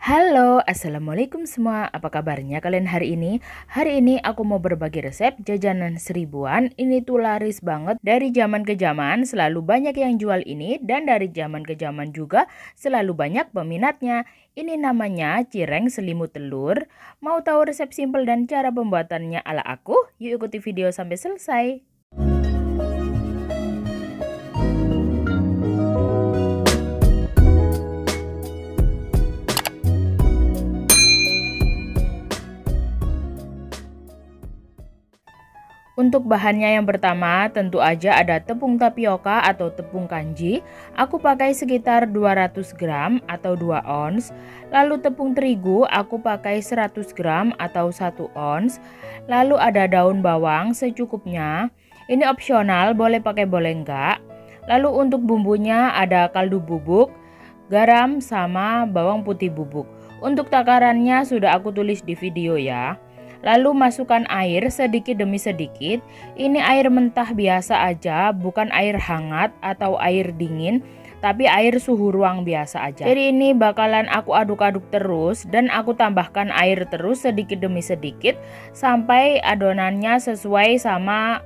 Halo, assalamualaikum semua. Apa kabarnya kalian hari ini? Hari ini aku mau berbagi resep jajanan seribuan. Ini tuh laris banget dari zaman ke zaman, selalu banyak yang jual ini, dan dari zaman ke zaman juga selalu banyak peminatnya. Ini namanya cireng selimut telur. Mau tahu resep simple dan cara pembuatannya ala aku? Yuk ikuti video sampai selesai. Untuk bahannya yang pertama tentu aja ada tepung tapioka atau tepung kanji. Aku pakai sekitar 200 gram atau 2 ons. Lalu tepung terigu aku pakai 100 gram atau 1 ons. Lalu ada daun bawang secukupnya. Ini opsional, boleh pakai boleh enggak. Lalu untuk bumbunya ada kaldu bubuk, garam sama bawang putih bubuk. Untuk takarannya sudah aku tulis di video ya. Lalu masukkan air sedikit demi sedikit. Ini air mentah biasa aja, bukan air hangat atau air dingin, tapi air suhu ruang biasa aja. Jadi ini bakalan aku aduk-aduk terus dan aku tambahkan air terus sedikit demi sedikit sampai adonannya sesuai sama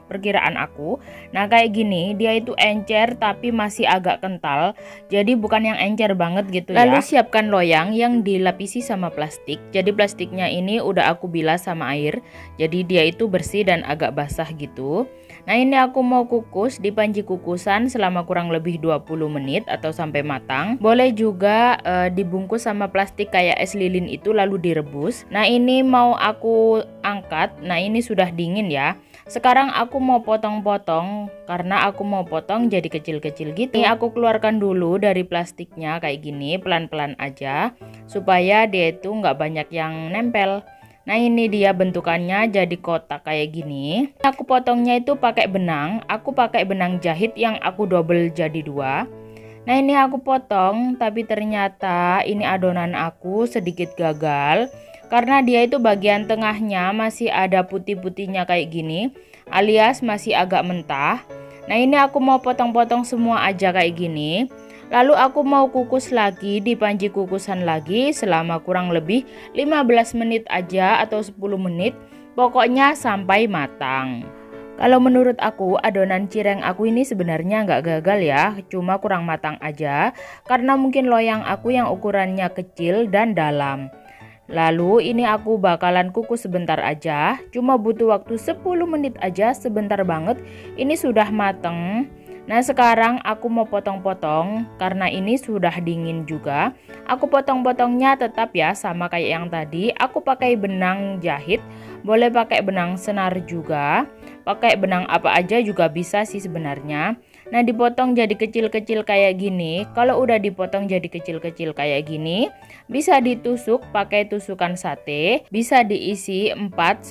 perkiraan aku. Nah kayak gini, dia itu encer tapi masih agak kental, jadi bukan yang encer banget gitu ya. Lalu siapkan loyang yang dilapisi sama plastik. Jadi plastiknya ini udah aku bilas sama air, jadi dia itu bersih dan agak basah gitu. Nah ini aku mau kukus di panci kukusan selama kurang lebih 20 menit atau sampai matang. Boleh juga dibungkus sama plastik kayak es lilin itu lalu direbus. Nah ini mau aku angkat. Nah ini sudah dingin ya. Sekarang aku mau potong-potong karena aku mau potong jadi kecil-kecil gitu. Ini aku keluarkan dulu dari plastiknya kayak gini, pelan-pelan aja supaya dia itu nggak banyak yang nempel. Nah ini dia bentukannya jadi kotak kayak gini. Aku potongnya itu pakai benang. Aku pakai benang jahit yang aku double jadi 2. Nah ini aku potong, tapi ternyata ini adonan aku sedikit gagal karena dia itu bagian tengahnya masih ada putih-putihnya kayak gini, alias masih agak mentah. Nah ini aku mau potong-potong semua aja kayak gini. Lalu aku mau kukus lagi di panci kukusan lagi selama kurang lebih 15 menit aja atau 10 menit. Pokoknya sampai matang. Kalau menurut aku adonan cireng aku ini sebenarnya nggak gagal ya, cuma kurang matang aja. Karena mungkin loyang aku yang ukurannya kecil dan dalam. Lalu ini aku bakalan kukus sebentar aja, cuma butuh waktu 10 menit aja, sebentar banget. Ini sudah mateng. Nah sekarang aku mau potong-potong karena ini sudah dingin juga. Aku potong-potongnya tetap ya sama kayak yang tadi. Aku pakai benang jahit, boleh pakai benang senar juga. Pakai benang apa aja juga bisa sih sebenarnya. Nah dipotong jadi kecil-kecil kayak gini. Kalau udah dipotong jadi kecil-kecil kayak gini, bisa ditusuk pakai tusukan sate. Bisa diisi 4-5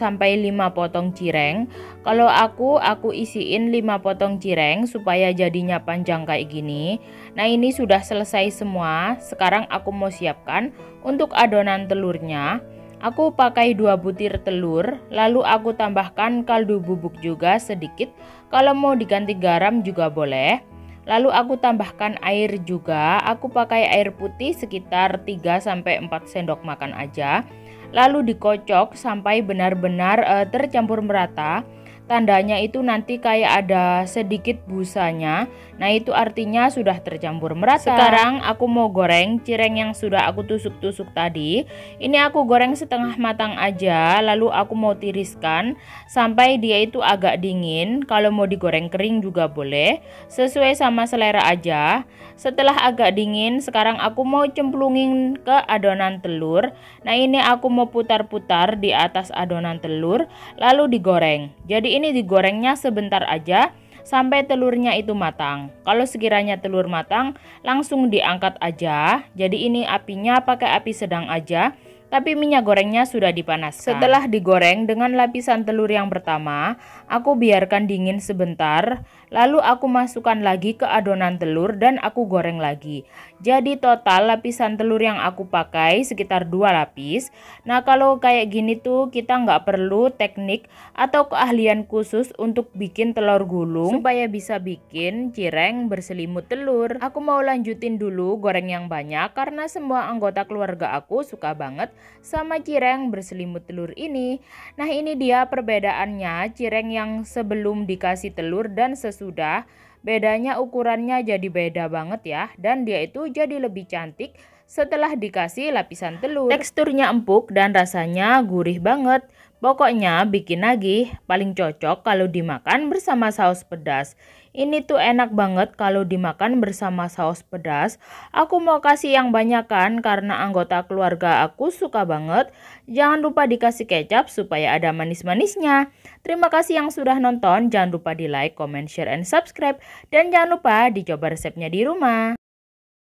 potong cireng. Kalau aku isiin 5 potong cireng supaya jadinya panjang kayak gini. Nah ini sudah selesai semua. Sekarang aku mau siapkan untuk adonan telurnya. Aku pakai 2 butir telur, lalu aku tambahkan kaldu bubuk juga sedikit. Kalau mau diganti garam juga boleh. Lalu aku tambahkan air juga. Aku pakai air putih sekitar 3-4 sendok makan aja. Lalu dikocok sampai benar-benar tercampur merata. Tandanya itu nanti kayak ada sedikit busanya. Nah itu artinya sudah tercampur merata. Sekarang aku mau goreng cireng yang sudah aku tusuk-tusuk tadi. Ini aku goreng setengah matang aja. Lalu aku mau tiriskan sampai dia itu agak dingin. Kalau mau digoreng kering juga boleh, sesuai sama selera aja. Setelah agak dingin, sekarang aku mau cemplungin ke adonan telur. Nah ini aku mau putar-putar di atas adonan telur lalu digoreng. Jadi ini digorengnya sebentar aja sampai telurnya itu matang. Kalau sekiranya telur matang langsung diangkat aja. Jadi ini apinya pakai api sedang aja. tapi minyak gorengnya sudah dipanaskan. Setelah digoreng dengan lapisan telur yang pertama, aku biarkan dingin sebentar, lalu aku masukkan lagi ke adonan telur dan aku goreng lagi. Jadi total lapisan telur yang aku pakai sekitar 2 lapis. Nah kalau kayak gini tuh kita nggak perlu teknik atau keahlian khusus untuk bikin telur gulung supaya bisa bikin cireng berselimut telur. Aku mau lanjutin dulu goreng yang banyak karena semua anggota keluarga aku suka banget sama cireng berselimut telur ini. Nah ini dia perbedaannya cireng yang sebelum dikasih telur dan sesudah. Bedanya ukurannya jadi beda banget ya, dan dia itu jadi lebih cantik setelah dikasih lapisan telur. Teksturnya empuk dan rasanya gurih banget. Pokoknya bikin nagih, paling cocok kalau dimakan bersama saus pedas. Ini tuh enak banget kalau dimakan bersama saus pedas. Aku mau kasih yang banyak kan karena anggota keluarga aku suka banget. Jangan lupa dikasih kecap supaya ada manis-manisnya. Terima kasih yang sudah nonton. Jangan lupa di like, comment, share, and subscribe. Dan jangan lupa dicoba resepnya di rumah.